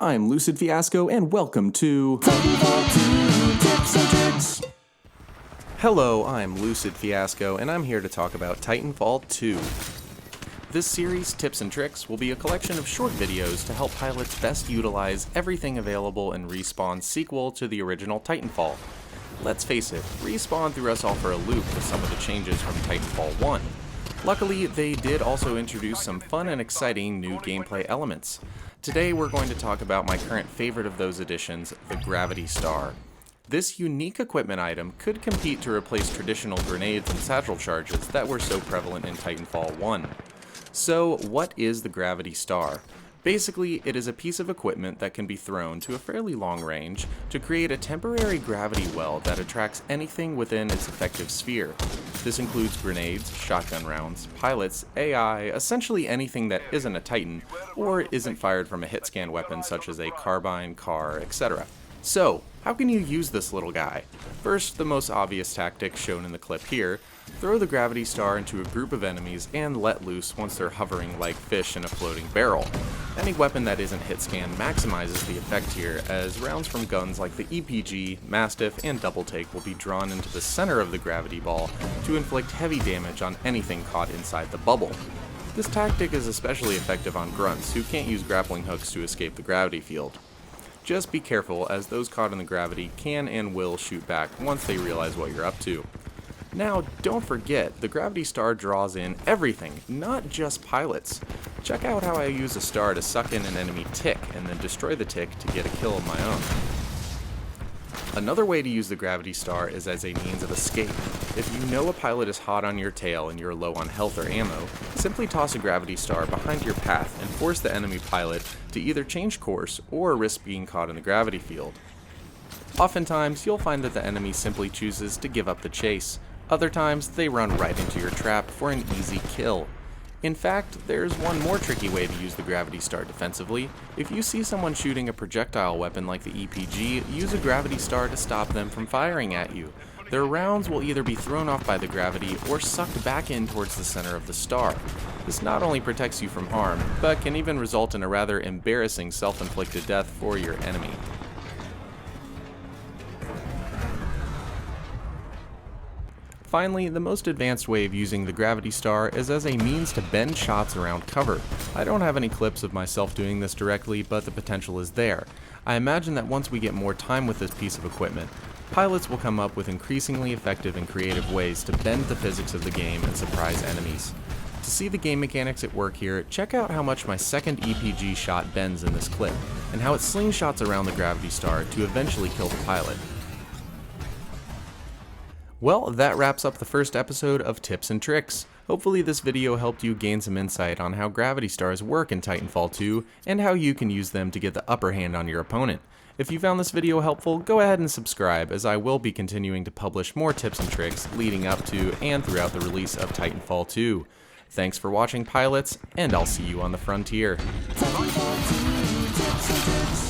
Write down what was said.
I'm Lucid Fiasco, and welcome to Titanfall 2 Tips and Tricks. Hello, I'm Lucid Fiasco, and I'm here to talk about Titanfall 2. This series, Tips and Tricks, will be a collection of short videos to help pilots best utilize everything available in Respawn's sequel to the original Titanfall. Let's face it, Respawn threw us all for a loop with some of the changes from Titanfall 1. Luckily, they did also introduce some fun and exciting new gameplay elements. Today we're going to talk about my current favorite of those additions, the Gravity Star. This unique equipment item could compete to replace traditional grenades and satchel charges that were so prevalent in Titanfall 1. So, what is the Gravity Star? Basically, it is a piece of equipment that can be thrown to a fairly long range to create a temporary gravity well that attracts anything within its effective sphere. This includes grenades, shotgun rounds, pilots, AI, essentially anything that isn't a Titan, or isn't fired from a hit-scan weapon such as a carbine, car, etc. So, how can you use this little guy? First, the most obvious tactic shown in the clip here: throw the Gravity Star into a group of enemies and let loose once they're hovering like fish in a floating barrel. Any weapon that isn't hit scan maximizes the effect here, as rounds from guns like the EPG, Mastiff, and Double Take will be drawn into the center of the gravity ball to inflict heavy damage on anything caught inside the bubble. This tactic is especially effective on grunts who can't use grappling hooks to escape the gravity field. Just be careful, as those caught in the gravity can and will shoot back once they realize what you're up to. Now, don't forget, the Gravity Star draws in everything, not just pilots. Check out how I use a star to suck in an enemy tick and then destroy the tick to get a kill of my own. Another way to use the Gravity Star is as a means of escape. If you know a pilot is hot on your tail and you're low on health or ammo, simply toss a Gravity Star behind your path and force the enemy pilot to either change course or risk being caught in the gravity field. Oftentimes, you'll find that the enemy simply chooses to give up the chase. Other times, they run right into your trap for an easy kill. In fact, there's one more tricky way to use the Gravity Star defensively. If you see someone shooting a projectile weapon like the EPG, use a Gravity Star to stop them from firing at you. Their rounds will either be thrown off by the gravity or sucked back in towards the center of the star. This not only protects you from harm, but can even result in a rather embarrassing self-inflicted death for your enemy. Finally, the most advanced way of using the Gravity Star is as a means to bend shots around cover. I don't have any clips of myself doing this directly, but the potential is there. I imagine that once we get more time with this piece of equipment, pilots will come up with increasingly effective and creative ways to bend the physics of the game and surprise enemies. To see the game mechanics at work here, check out how much my second EPG shot bends in this clip, and how it slingshots around the Gravity Star to eventually kill the pilot. Well, that wraps up the first episode of Tips and Tricks. Hopefully this video helped you gain some insight on how Gravity Stars work in Titanfall 2, and how you can use them to get the upper hand on your opponent. If you found this video helpful, go ahead and subscribe, as I will be continuing to publish more tips and tricks leading up to and throughout the release of Titanfall 2. Thanks for watching, pilots, and I'll see you on the frontier. Titanfall 2 Tips and Tricks.